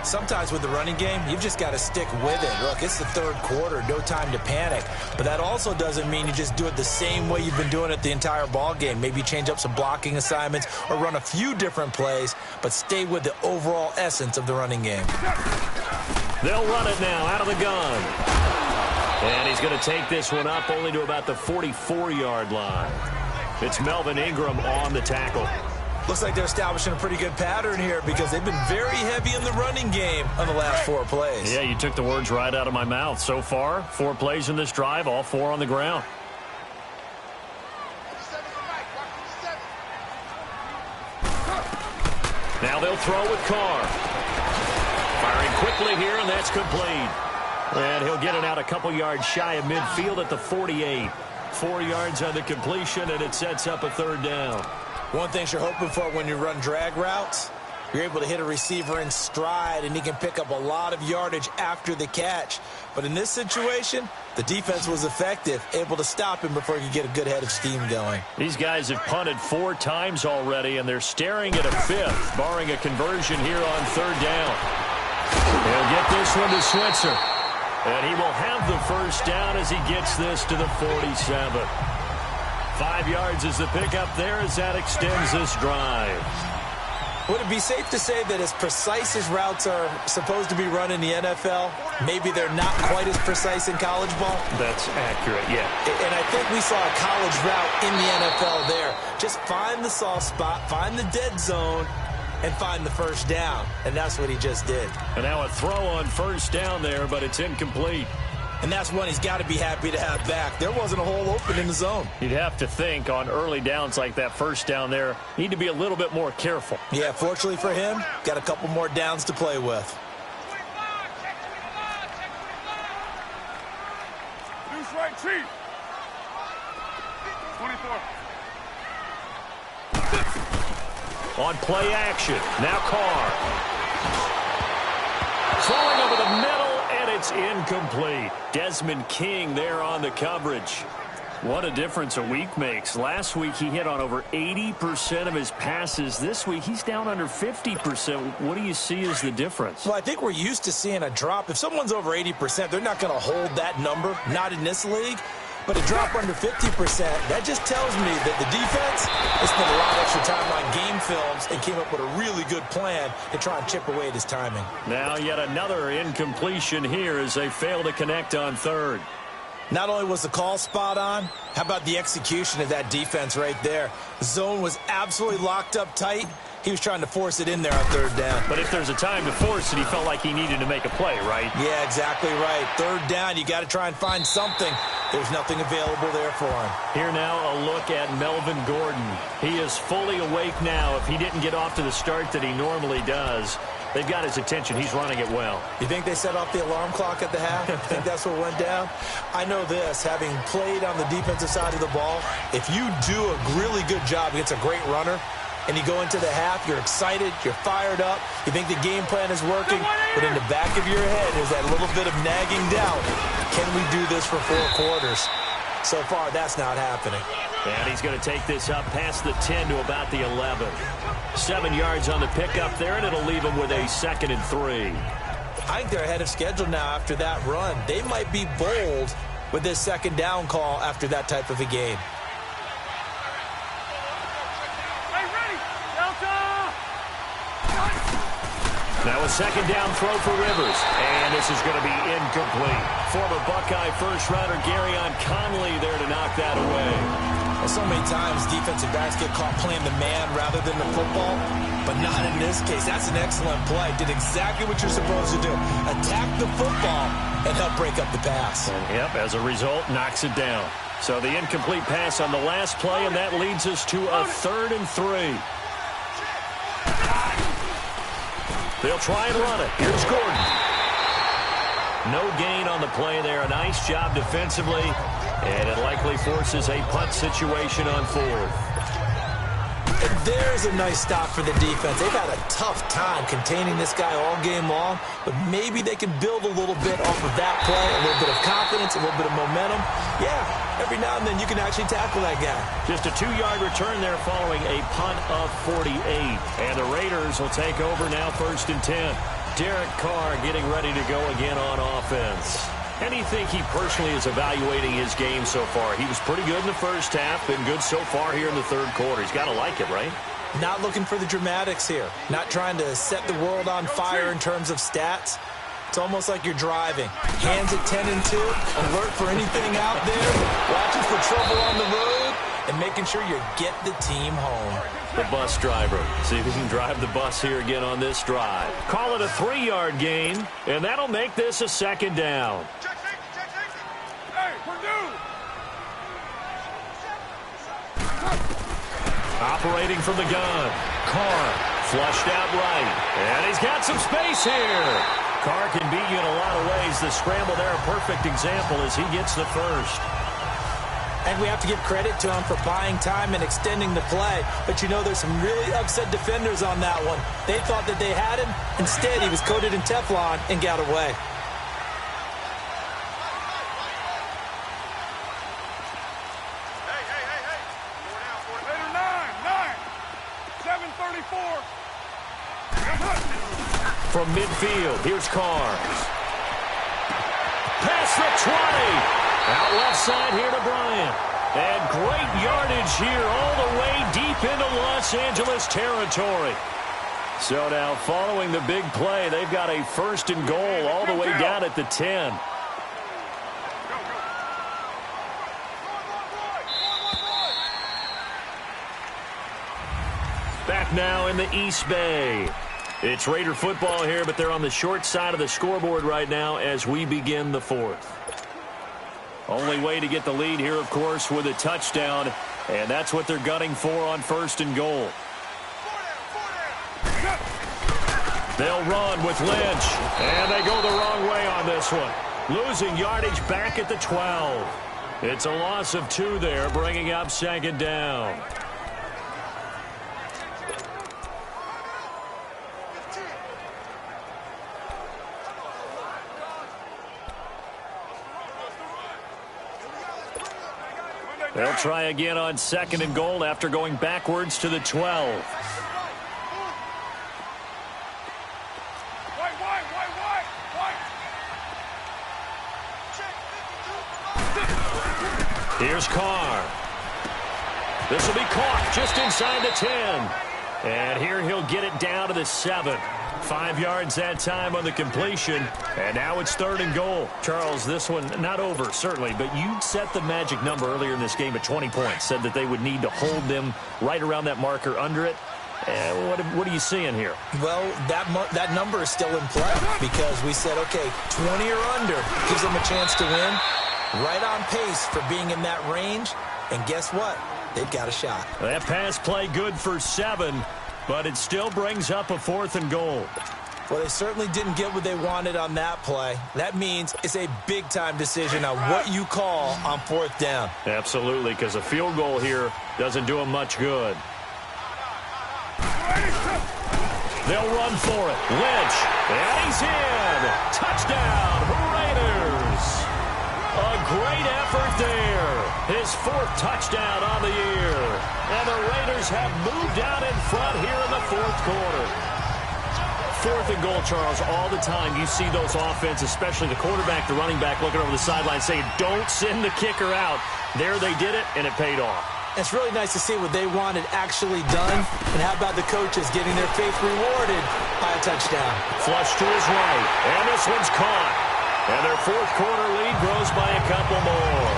Sometimes with the running game, you've just got to stick with it. Look, it's the 3rd quarter, no time to panic. But that also doesn't mean you just do it the same way you've been doing it the entire ball game. Maybe change up some blocking assignments or run a few different plays, but stay with the overall essence of the running game. They'll run it now out of the gun. And he's going to take this one up only to about the 44-yard line. It's Melvin Ingram on the tackle. Looks like they're establishing a pretty good pattern here because they've been very heavy in the running game on the last 4 plays. Yeah, you took the words right out of my mouth. So far, 4 plays in this drive, all 4 on the ground. Now they'll throw with Carr. Firing quickly here, and that's complete. And he'll get it out a couple yards shy of midfield at the 48. 4 yards on the completion, and it sets up a 3rd down. One thing you're hoping for when you run drag routes, you're able to hit a receiver in stride, and he can pick up a lot of yardage after the catch. But in this situation, the defense was effective, able to stop him before he could get a good head of steam going. These guys have punted 4 times already, and they're staring at a 5th, barring a conversion here on 3rd down. He'll get this one to Switzer. And he will have the first down as he gets this to the 47. 5 yards is the pickup there as that extends this drive. Would it be safe to say that as precise as routes are supposed to be run in the NFL, maybe they're not quite as precise in college ball? That's accurate, yeah. And I think we saw a college route in the NFL there. Just find the soft spot, find the dead zone, and find the first down. And that's what he just did. And now a throw on first down there, but it's incomplete. And that's one he's got to be happy to have back. There wasn't a hole open in the zone. You'd have to think on early downs like that first down there, need to be a little bit more careful. Yeah, fortunately for him, got a couple more downs to play with. Deuce right, Chief. 24. On play action, now Carr. Throwing over the middle, and it's incomplete. Desmond King there on the coverage. What a difference a week makes. Last week he hit on over 80% of his passes. This week he's down under 50%. What do you see as the difference? Well, I think we're used to seeing a drop. If someone's over 80%, they're not going to hold that number, not in this league. But a drop under 50%, that just tells me that the defense has spent a lot of extra time on game films and came up with a really good plan to try and chip away at his timing. Now yet another incompletion here as they fail to connect on third. Not only was the call spot on, how about the execution of that defense right there? The zone was absolutely locked up tight. He was trying to force it in there on third down. But if there's a time to force it, he felt like he needed to make a play, right? Yeah, exactly right. Third down, you got to try and find something. There's nothing available there for him. Here now a look at Melvin Gordon. He is fully awake now. If he didn't get off to the start that he normally does, they've got his attention. He's running it well. You think they set off the alarm clock at the half? You think that's what went down? I know this, having played on the defensive side of the ball, if you do a really good job against a great runner, and you go into the half, you're excited, you're fired up, you think the game plan is working, but in the back of your head is that little bit of nagging doubt. Can we do this for 4 quarters? So far, that's not happening. And he's going to take this up past the 10 to about the 11. 7 yards on the pickup there, and it'll leave him with a 2nd and 3. I think they're ahead of schedule now after that run. They might be bold with this 2nd down call after that type of a game. Now a 2nd down throw for Rivers, and this is going to be incomplete. Former Buckeye first-rounder Garyon Conley there to knock that away. Well, so many times defensive backs get caught playing the man rather than the football, but not in this case. That's an excellent play. Did exactly what you're supposed to do. Attack the football and help break up the pass. And, yep, as a result, knocks it down. So the incomplete pass on the last play, and that leads us to a 3rd and 3. They'll try and run it. Here's Gordon. No gain on the play there. A nice job defensively. And it likely forces a punt situation on 4th. And there's a nice stop for the defense. They've had a tough time containing this guy all game long, but maybe they can build a little bit off of that play, a little bit of confidence, a little bit of momentum. Yeah, every now and then you can actually tackle that guy. Just a 2-yard return there following a punt of 48. And the Raiders will take over now 1st and 10. Derek Carr getting ready to go again on offense. And do you think he personally is evaluating his game so far? He was pretty good in the first half, been good so far here in the 3rd quarter. He's got to like it, right? Not looking for the dramatics here. Not trying to set the world on fire in terms of stats. It's almost like you're driving. Hands at 10 and 2, alert for anything out there, watching for trouble on the road, and making sure you get the team home. The bus driver. See if he can drive the bus here again on this drive. Call it a 3-yard gain, and that'll make this a 2nd down. Operating from the gun. Carr flushed out right. And he's got some space here. Carr can beat you in a lot of ways. The scramble there, a perfect example as he gets the 1st. And we have to give credit to him for buying time and extending the play. But you know there's some really upset defenders on that one. They thought that they had him. Instead, he was coated in Teflon and got away. From midfield, here's Carr. Past the 20. Out left side here to Bryant. And great yardage here all the way deep into Los Angeles territory. So now following the big play, they've got a 1st and goal all the way down at the 10. Back now in the East Bay. It's Raider football here, but they're on the short side of the scoreboard right now as we begin the 4th. Only way to get the lead here, of course, with a touchdown, and that's what they're gunning for on 1st and goal. They'll run with Lynch, and they go the wrong way on this one. Losing yardage back at the 12. It's a loss of 2 there, bringing up 2nd down. They'll try again on 2nd and goal after going backwards to the 12. Here's Carr. This will be caught just inside the 10. And here he'll get it down to the 7. 5 yards that time on the completion. And now it's 3rd and goal. Charles, this one not over, certainly, but you set the magic number earlier in this game at 20 points. Said that they would need to hold them right around that marker under it. What are you seeing here? Well, that number is still in play because we said, okay, 20 or under gives them a chance to win. Right on pace for being in that range. And guess what? They've got a shot. That pass play good for 7, but it still brings up a 4th and goal. Well, they certainly didn't get what they wanted on that play. That means it's a big-time decision on what you call on 4th down. Absolutely, because a field goal here doesn't do them much good. They'll run for it. Lynch, and he's in. Touchdown, Raiders. A great effort there. His 4th touchdown on the year. And the Raiders have moved out in front here in the 4th quarter. 4th and goal, Charles, all the time you see those offense, especially the quarterback, the running back, looking over the sideline saying, don't send the kicker out. There they did it, and it paid off. It's really nice to see what they wanted actually done. And how about the coaches getting their faith rewarded by a touchdown? Flush to his right, and this one's caught. And their 4th quarter lead grows by a couple more.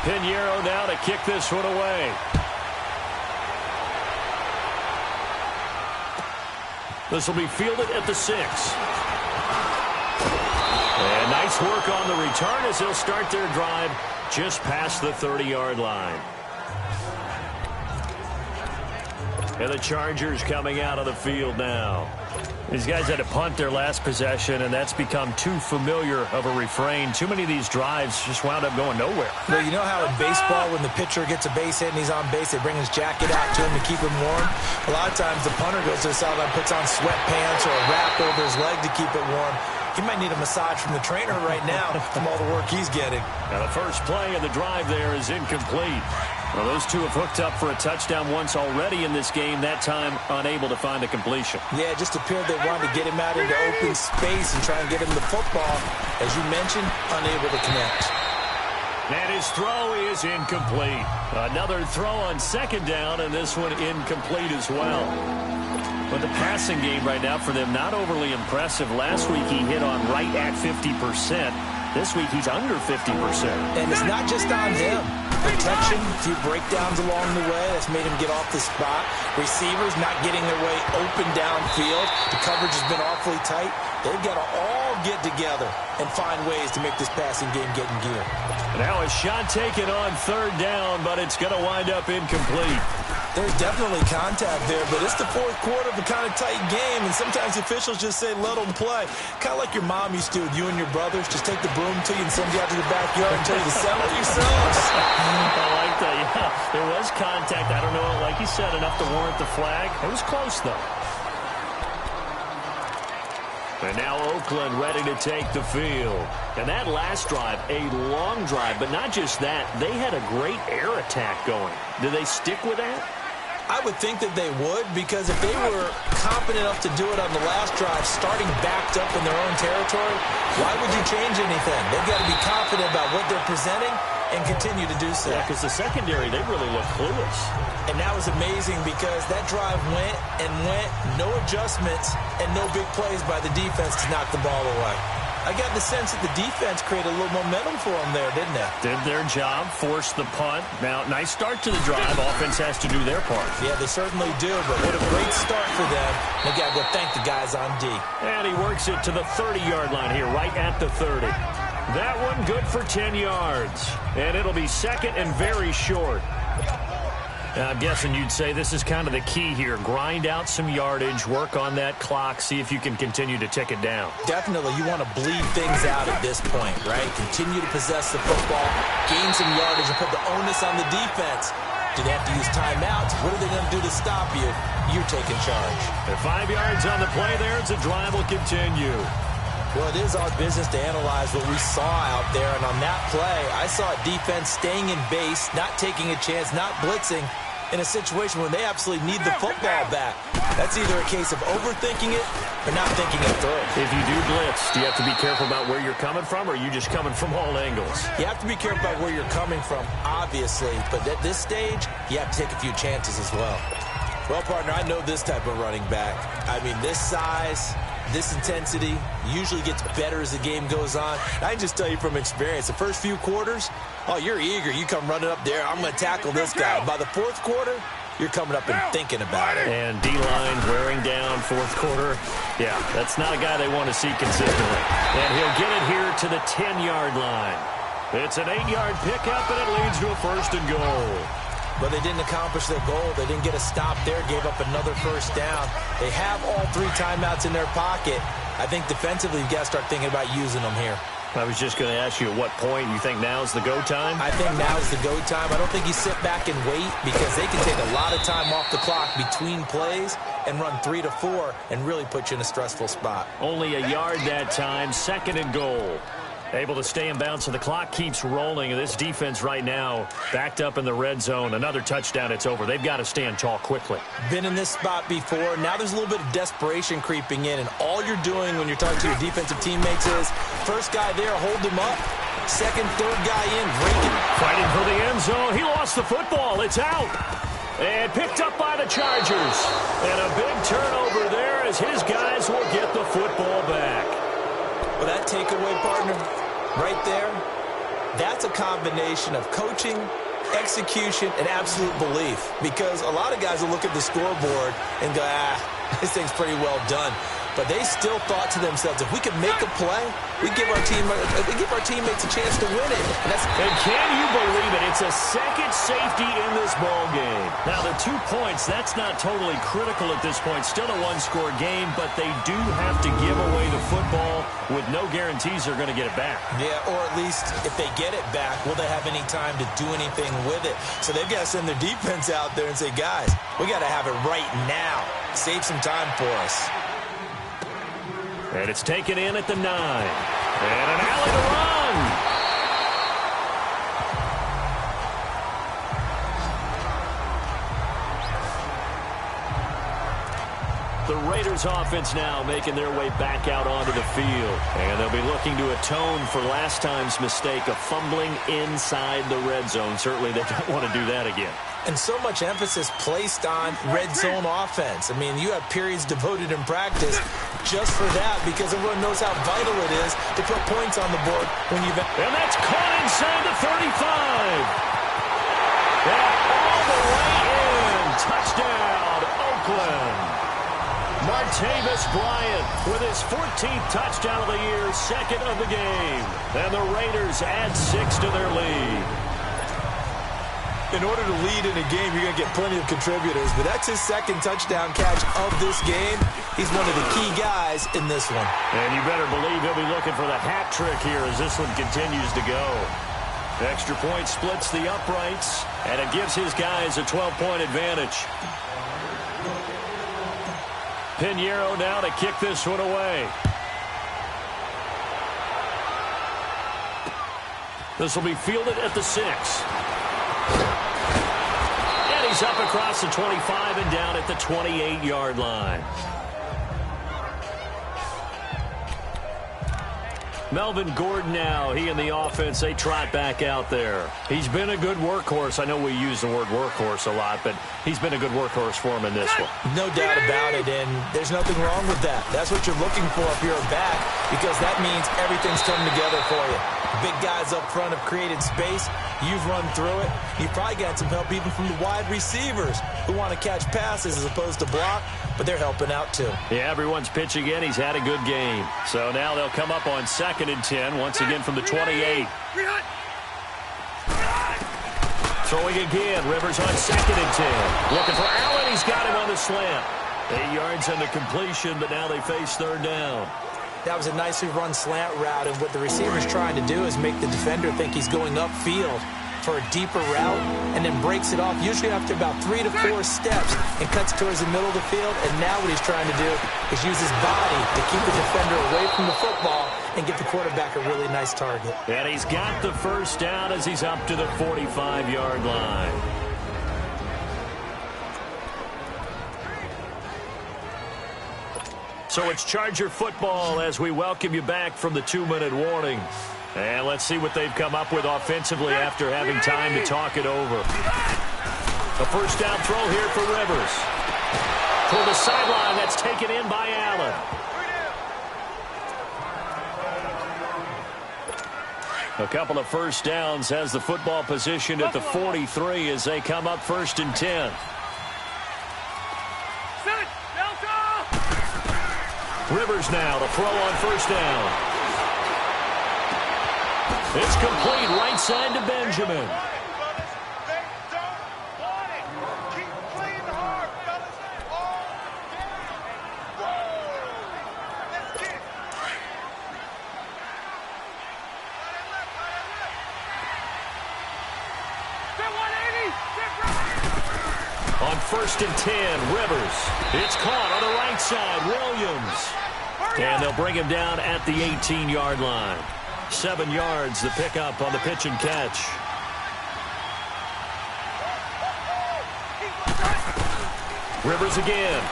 Pinheiro now to kick this one away. This will be fielded at the 6. And nice work on the return as they'll start their drive just past the 30-yard line. And the Chargers coming out of the field now. These guys had to punt their last possession, and that's become too familiar of a refrain. Too many of these drives just wound up going nowhere. Well, you know how in baseball, when the pitcher gets a base hit and he's on base, they bring his jacket out to him to keep him warm? A lot of times the punter goes to the sideline, puts on sweatpants or a wrap over his leg to keep it warm. He might need a massage from the trainer right now from all the work he's getting. Now the first play of the drive there is incomplete. Well, those two have hooked up for a touchdown once already in this game, that time unable to find a completion. Yeah, it just appeared they wanted to get him out into open space and try and get him the football. As you mentioned, unable to connect. And his throw is incomplete. Another throw on 2nd down, and this one incomplete as well. But the passing game right now for them, not overly impressive. Last week he hit on right at 50%. This week he's under 50%. And it's not just on him. Protection, a few breakdowns along the way. That's made him get off the spot. Receivers not getting their way open downfield. The coverage has been awfully tight. They've got to all get together and find ways to make this passing game get in gear. Now a shot taken on 3rd down, but it's going to wind up incomplete. There's definitely contact there, but it's the 4th quarter of a kind of tight game, and sometimes officials just say, let them play. Kind of like your mom used to with you and your brothers. Just take the broom to you and send you out to the backyard and tell you to settle yourselves. I like that, yeah. There was contact. I don't know, like you said, enough to warrant the flag. It was close, though. And now Oakland ready to take the field. And that last drive, a long drive, but not just that. They had a great air attack going. Do they stick with that? I would think that they would, because if they were confident enough to do it on the last drive, starting backed up in their own territory, why would you change anything? They've got to be confident about what they're presenting and continue to do so. Yeah, because the secondary, they really look clueless. And that was amazing because that drive went and went, no adjustments, and no big plays by the defense to knock the ball away. I got the sense that the defense created a little momentum for them there, didn't they? Did their job, forced the punt. Now, nice start to the drive. Offense has to do their part. Yeah, they certainly do, but what a great start for them. They got to go thank the guys on D. And he works it to the 30-yard line here, right at the 30. That one good for 10 yards. And it'll be 2nd and very short. I'm guessing you'd say this is kind of the key here. Grind out some yardage, work on that clock, see if you can continue to tick it down. Definitely. You want to bleed things out at this point, right? Continue to possess the football, gain some yardage, and put the onus on the defense. Do they have to use timeouts? What are they going to do to stop you? You're taking charge. At 5 yards on the play there, the drive will continue. Well, it is our business to analyze what we saw out there, and on that play, I saw a defense staying in base, not taking a chance, not blitzing, in a situation where they absolutely need the football back. That's either a case of overthinking it or not thinking it through. If you do blitz, do you have to be careful about where you're coming from, or are you just coming from all angles? You have to be careful about where you're coming from, obviously, but at this stage, you have to take a few chances as well. Well, partner, I know this type of running back. I mean, this size, this intensity usually gets better as the game goes on. I can just tell you from experience, the first few quarters, oh, you're eager. You come running up there, I'm going to tackle this guy. By the fourth quarter, you're coming up and thinking about it. And D-line wearing down fourth quarter. Yeah, that's not a guy they want to see consistently. And he'll get it here to the 10-yard line. It's an 8-yard pickup, and it leads to a 1st and goal. But they didn't accomplish their goal. They didn't get a stop there, gave up another 1st down. They have all 3 timeouts in their pocket. I think defensively, you've got to start thinking about using them here. I was just going to ask you at what point you think now's the go time? I think now's the go time. I don't think you sit back and wait because they can take a lot of time off the clock between plays and run 3 to 4 and really put you in a stressful spot. Only a yard that time, 2nd and goal. Able to stay in bounds, so the clock keeps rolling. This defense right now backed up in the red zone. Another touchdown, it's over. They've got to stand tall quickly. Been in this spot before. Now there's a little bit of desperation creeping in, and all you're doing when you're talking to your defensive teammates is first guy there, hold him up. Second, third guy in, breaking. Fighting for the end zone. He lost the football. It's out. And picked up by the Chargers. And a big turnover there as his guys will get the football back. Well, that takeaway, partner, right there, that's a combination of coaching, execution, and absolute belief. Because a lot of guys will look at the scoreboard and go, this thing's pretty well done. But they still thought to themselves, if we could make a play, we give our teammates a chance to win it. And can you believe it? It's a second safety in this ball game. Now, the 2 points, that's not totally critical at this point. Still a one-score game, but they do have to give away the football with no guarantees they're going to get it back. Yeah, or at least if they get it back, will they have any time to do anything with it? So they've got to send their defense out there and say, guys, we got to have it right now. Save some time for us. And it's taken in at the 9. And an alley to run. The Raiders offense now making their way back out onto the field. And they'll be looking to atone for last time's mistake of fumbling inside the red zone. Certainly they don't want to do that again. And so much emphasis placed on red zone offense. I mean, you have periods devoted in practice just for that because everyone knows how vital it is to put points on the board when you've... And that's caught inside the 35. And all the way in. Touchdown, Oakland. Martavis Bryant with his 14th touchdown of the year, 2nd of the game. And the Raiders add 6 to their lead. In order to lead in a game, you're going to get plenty of contributors, but that's his 2nd touchdown catch of this game. He's one of the key guys in this one. And you better believe he'll be looking for the hat trick here as this one continues to go. The extra point splits the uprights, and it gives his guys a 12-point advantage. Pinheiro now to kick this one away. This will be fielded at the 6. And he's up across the 25 and down at the 28-yard line. Melvin Gordon now, he and the offense, they trot back out there. He's been a good workhorse. I know we use the word workhorse a lot, but he's been a good workhorse for him in this one. No doubt about it, and there's nothing wrong with that. That's what you're looking for if you're a back, because that means everything's coming together for you. Big guys up front have created space. You've run through it. You've probably got some help even from the wide receivers who want to catch passes as opposed to block, but they're helping out too. Yeah, everyone's pitching in. He's had a good game. So now they'll come up on 2nd and 10, once again from the 28. Throwing again. Rivers on 2nd and 10. Looking for Allen. He's got him on the slant. 8 yards on the completion, but now they face 3rd down. That was a nicely run slant route, and what the receiver's trying to do is make the defender think he's going upfield. for a deeper route and then breaks it off, usually after about 3 to 4 steps, and cuts towards the middle of the field. And now what he's trying to do is use his body to keep the defender away from the football and get the quarterback a really nice target. And he's got the first down as he's up to the 45-yard line. So it's Charger football as we welcome you back from the 2-minute warning. And let's see what they've come up with offensively after having time to talk it over. The first down throw here for Rivers. Toward the sideline, that's taken in by Allen. A couple of first downs has the football positioned at the 43 as they come up 1st and 10. Rivers now to throw on first down. It's complete right side to Benjamin. On 1st and 10, Rivers. It's caught on the right side, Williams. And they'll bring him down at the 18-yard line. 7 yards, the pickup on the pitch and catch. Rivers again.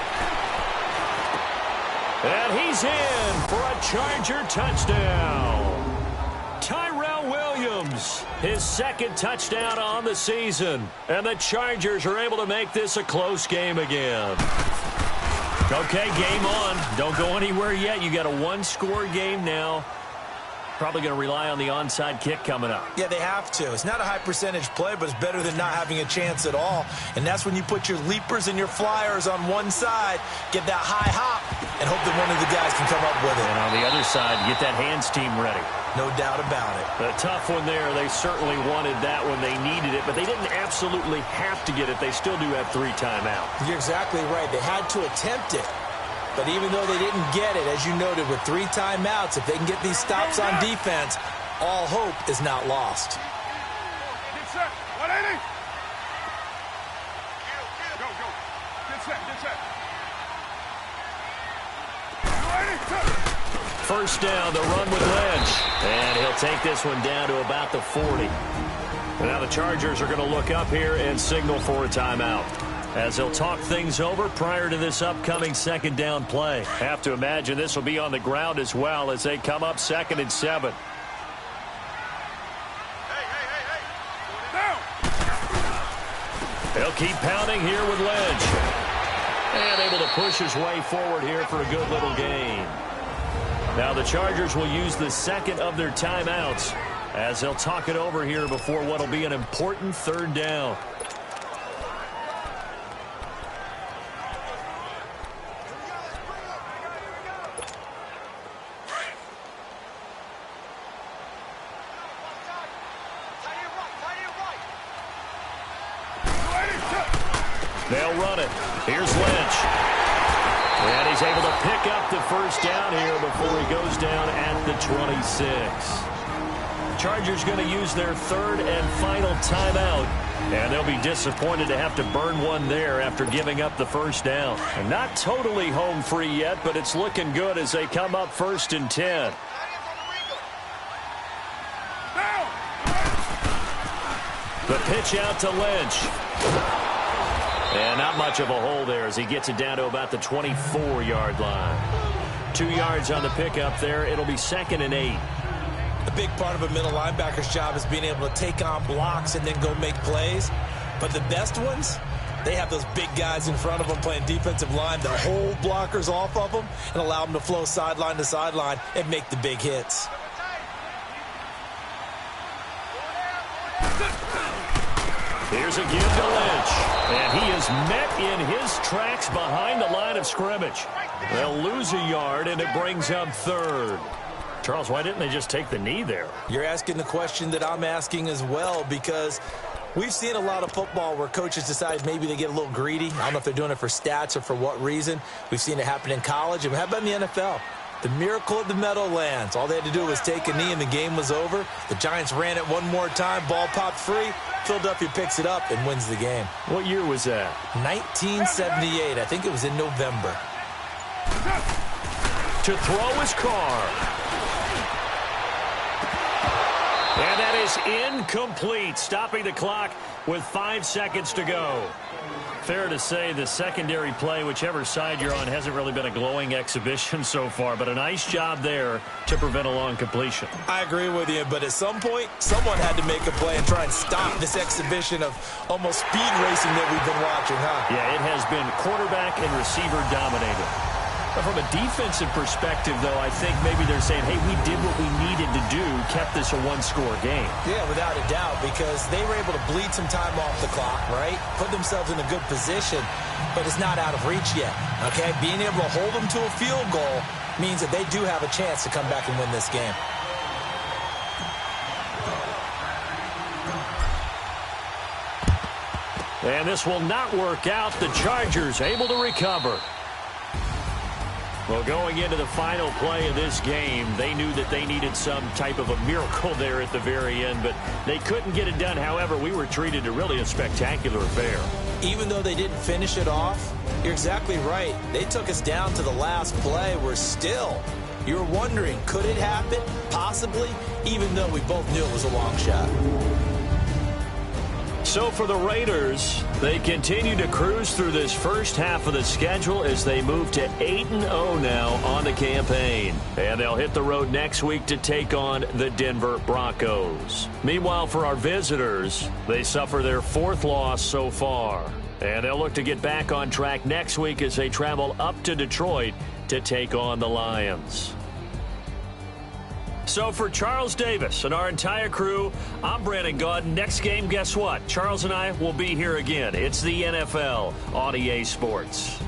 And he's in for a Charger touchdown. Tyrell Williams, his 2nd touchdown on the season. And the Chargers are able to make this a close game again. Okay, game on. Don't go anywhere yet. You got a 1-score game now. Probably going to rely on the onside kick coming up. Yeah, they have to. It's not a high-percentage play, but it's better than not having a chance at all. And that's when you put your leapers and your flyers on one side, get that high hop, and hope that one of the guys can come up with it. And on the other side, get that hands team ready. No doubt about it. A tough one there. They certainly wanted that when they needed it, but they didn't absolutely have to get it. They still do have 3 timeouts. You're exactly right. They had to attempt it. But even though they didn't get it, as you noted, with 3 timeouts, if they can get these stops on defense, all hope is not lost. Get set. 180. Go, go. Get set, get set. 180. First down, the run with Lynch. And he'll take this one down to about the 40. And now the Chargers are going to look up here and signal for a timeout, as they'll talk things over prior to this upcoming 2nd down play. Have to imagine this will be on the ground as well as they come up 2nd and 7. They'll keep pounding here with Lynch. And able to push his way forward here for a good little gain. Now the Chargers will use the 2nd of their timeouts as they'll talk it over here before what will be an important 3rd down. They'll run it. Here's Lynch. And he's able to pick up the first down here before he goes down at the 26. Chargers going to use their 3rd and final timeout. And they'll be disappointed to have to burn one there after giving up the first down. And not totally home free yet, but it's looking good as they come up 1st and 10. The pitch out to Lynch. And not much of a hole there as he gets it down to about the 24-yard line. 2 yards on the pickup there. It'll be 2nd and 8. A big part of a middle linebacker's job is being able to take on blocks and then go make plays. But the best ones, they have those big guys in front of them playing defensive line that hold blockers off of them and allow them to flow sideline to sideline and make the big hits. Here's a give to Lynch. And he is met in his tracks behind the line of scrimmage. They'll lose a yard, and it brings up 3rd. Charles, why didn't they just take the knee there? You're asking the question that I'm asking as well, because we've seen a lot of football where coaches decide maybe they get a little greedy. I don't know if they're doing it for stats or for what reason. We've seen it happen in college. And how about in the NFL? The miracle of the Meadowlands. All they had to do was take a knee and the game was over. The Giants ran it one more time. Ball popped free. Philadelphia picks it up and wins the game. What year was that? 1978. I think it was in November. To throw his car. And that is incomplete, stopping the clock with 5 seconds to go. Fair to say the secondary play, whichever side you're on, hasn't really been a glowing exhibition so far, but a nice job there to prevent a long completion. I agree with you, but at some point, someone had to make a play and try and stop this exhibition of almost speed racing that we've been watching, huh? Yeah, it has been quarterback and receiver dominated. But from a defensive perspective, though, I think maybe they're saying, hey, we did what we needed to do, kept this a one-score game. Yeah, without a doubt, because they were able to bleed some time off the clock, right? Put themselves in a good position, but it's not out of reach yet, okay? Being able to hold them to a field goal means that they do have a chance to come back and win this game. And this will not work out. The Chargers able to recover. Well, going into the final play of this game, they knew that they needed some type of a miracle there at the very end, but they couldn't get it done. However, we were treated to really a spectacular affair. Even though they didn't finish it off, you're exactly right. They took us down to the last play. We're still, you're wondering, could it happen? Possibly, even though we both knew it was a long shot. So for the Raiders, they continue to cruise through this first half of the schedule as they move to 8-0 now on the campaign. And they'll hit the road next week to take on the Denver Broncos. Meanwhile, for our visitors, they suffer their 4th loss so far. And they'll look to get back on track next week as they travel up to Detroit to take on the Lions. So for Charles Davis and our entire crew, I'm Brandon Gaudin. Next game, guess what? Charles and I will be here again. It's the NFL on EA Sports.